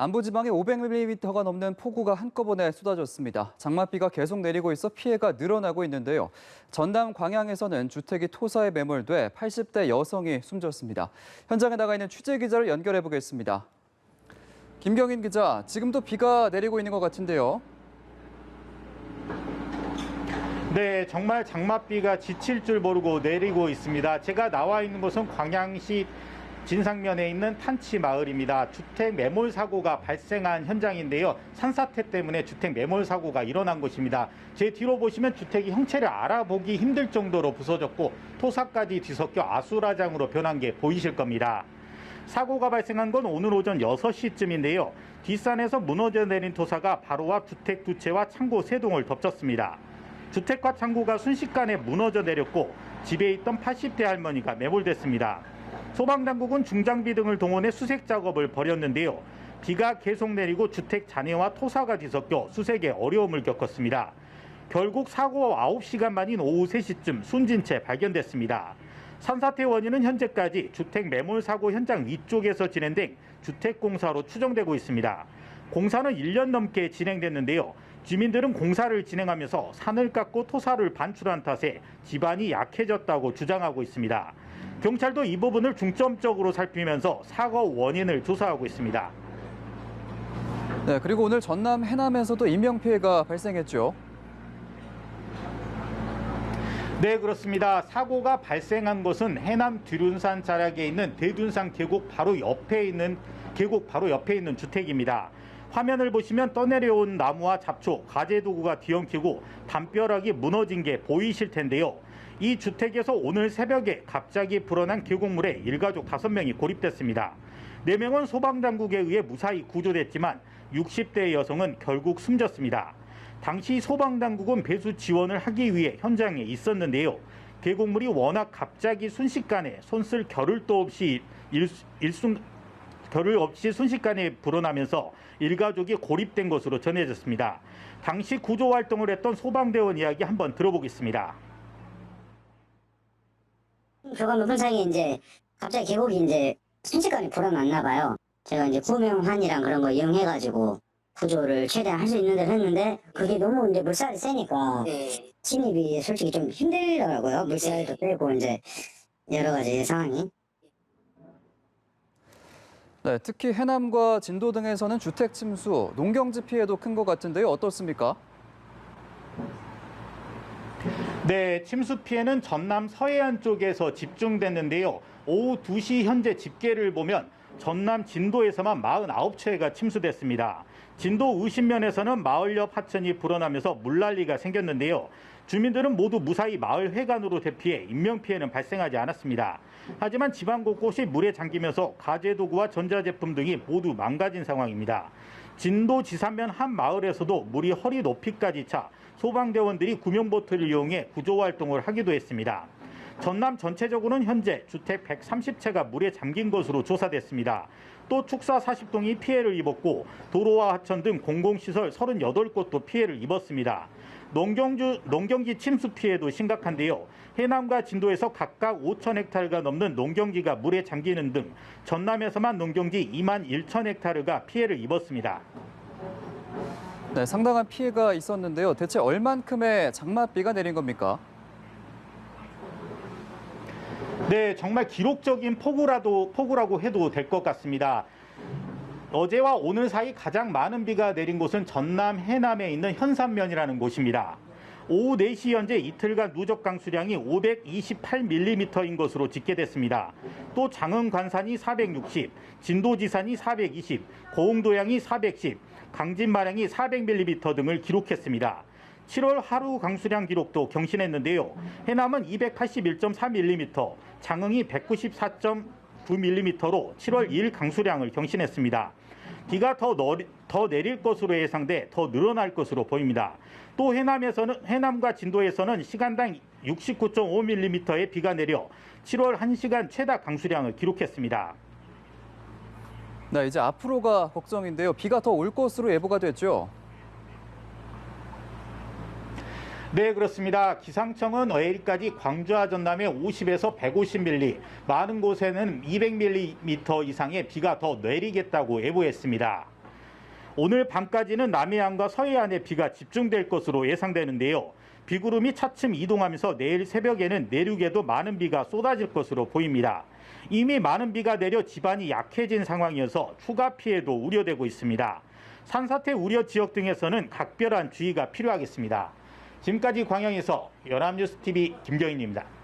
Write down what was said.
남부지방에 500mm가 넘는 폭우가 한꺼번에 쏟아졌습니다. 장맛비가 계속 내리고 있어 피해가 늘어나고 있는데요. 전남 광양에서는 주택이 토사에 매몰돼 80대 여성이 숨졌습니다. 현장에 나가 있는 취재 기자를 연결해 보겠습니다. 김경인 기자, 지금도 비가 내리고 있는 것 같은데요. 네, 정말 장맛비가 지칠 줄 모르고 내리고 있습니다. 제가 나와 있는 곳은 광양시 진상면에 있는 탄치 마을입니다. 주택 매몰 사고가 발생한 현장인데요. 산사태 때문에 주택 매몰 사고가 일어난 곳입니다. 제 뒤로 보시면 주택이 형체를 알아보기 힘들 정도로 부서졌고 토사까지 뒤섞여 아수라장으로 변한 게 보이실 겁니다. 사고가 발생한 건 오늘 오전 6시쯤인데요. 뒷산에서 무너져 내린 토사가 바로 앞 주택 두 채와 창고 세 동을 덮쳤습니다. 주택과 창고가 순식간에 무너져 내렸고 집에 있던 80대 할머니가 매몰됐습니다. 소방당국은 중장비 등을 동원해 수색 작업을 벌였는데요. 비가 계속 내리고 주택 잔해와 토사가 뒤섞여 수색에 어려움을 겪었습니다. 결국 사고 9시간 만인 오후 3시쯤 숨진 채 발견됐습니다. 산사태 원인은 현재까지 주택 매몰 사고 현장 위쪽에서 진행된 주택공사로 추정되고 있습니다. 공사는 1년 넘게 진행됐는데요. 주민들은 공사를 진행하면서 산을 깎고 토사를 반출한 탓에 집안이 약해졌다고 주장하고 있습니다. 경찰도 이 부분을 중점적으로 살피면서 사고 원인을 조사하고 있습니다. 네, 그리고 오늘 전남 해남에서도 인명피해가 발생했죠. 네, 그렇습니다. 사고가 발생한 곳은 해남 두륜산 자락에 있는 대둔산 계곡 바로 옆에 있는 주택입니다. 화면을 보시면 떠내려온 나무와 잡초, 가재도구가 뒤엉키고 담벼락이 무너진 게 보이실 텐데요. 이 주택에서 오늘 새벽에 갑자기 불어난 계곡물에 일가족 5명이 고립됐습니다. 4명은 소방당국에 의해 무사히 구조됐지만 60대 여성은 결국 숨졌습니다. 당시 소방당국은 배수 지원을 하기 위해 현장에 있었는데요. 계곡물이 워낙 갑자기 순식간에 손쓸 겨를도 없이 순식간에 불어나면서 일가족이 고립된 것으로 전해졌습니다. 당시 구조 활동을 했던 소방대원 이야기 한번 들어보겠습니다. 교관 높은 사이에 이제 갑자기 계곡이 순식간에 불어났나 봐요. 제가 구명환이랑 그런 거 이용해가지고 구조를 최대한 할 수 있는 대로 했는데 그게 너무 물살이 세니까 진입이 솔직히 좀 힘들더라고요. 물살도 세고 여러 가지 상황이. 네, 특히 해남과 진도 등에서는 주택 침수, 농경지 피해도 큰 것 같은데요. 어떻습니까? 네, 침수 피해는 전남 서해안 쪽에서 집중됐는데요. 오후 2시 현재 집계를 보면 전남 진도에서만 49채가 침수됐습니다. 진도 의신면에서는 마을 옆 하천이 불어나면서 물난리가 생겼는데요. 주민들은 모두 무사히 마을 회관으로 대피해 인명피해는 발생하지 않았습니다. 하지만 집안 곳곳이 물에 잠기면서 가재도구와 전자제품 등이 모두 망가진 상황입니다. 진도 지산면 한 마을에서도 물이 허리 높이까지 차 소방대원들이 구명보트를 이용해 구조활동을 하기도 했습니다. 전남 전체적으로는 현재 주택 130채가 물에 잠긴 것으로 조사됐습니다. 또 축사 40동이 피해를 입었고 도로와 하천 등 공공시설 38곳도 피해를 입었습니다. 농경지 침수 피해도 심각한데요. 해남과 진도에서 각각 5,000헥타르가 넘는 농경지가 물에 잠기는 등 전남에서만 농경지 21,000헥타르가 피해를 입었습니다. 네, 상당한 피해가 있었는데요. 대체 얼만큼의 장맛비가 내린 겁니까? 네, 정말 기록적인 폭우라고 해도 될 것 같습니다. 어제와 오늘 사이 가장 많은 비가 내린 곳은 전남 해남에 있는 현산면이라는 곳입니다. 오후 4시 현재 이틀간 누적 강수량이 528mm인 것으로 집계됐습니다. 또 장흥관산이 460, 진도지산이 420, 고흥도양이 410, 강진마량이 400mm 등을 기록했습니다. 7월 하루 강수량 기록도 경신했는데요. 해남은 281.4mm, 장흥이 194.9mm로 7월 2일 강수량을 경신했습니다. 비가 더 내릴 것으로 예상돼 더 늘어날 것으로 보입니다. 또 해남과 진도에서는 시간당 69.5mm의 비가 내려 7월 1시간 최다 강수량을 기록했습니다. 네, 이제 앞으로가 걱정인데요. 비가 더 올 것으로 예보가 됐죠. 네, 그렇습니다. 기상청은 내일까지 광주와 전남에 50에서 150mm, 많은 곳에는 200mm 이상의 비가 더 내리겠다고 예보했습니다. 오늘 밤까지는 남해안과 서해안에 비가 집중될 것으로 예상되는데요. 비구름이 차츰 이동하면서 내일 새벽에는 내륙에도 많은 비가 쏟아질 것으로 보입니다. 이미 많은 비가 내려 지반이 약해진 상황이어서 추가 피해도 우려되고 있습니다. 산사태 우려 지역 등에서는 각별한 주의가 필요하겠습니다. 지금까지 광양에서 연합뉴스TV 김경인입니다.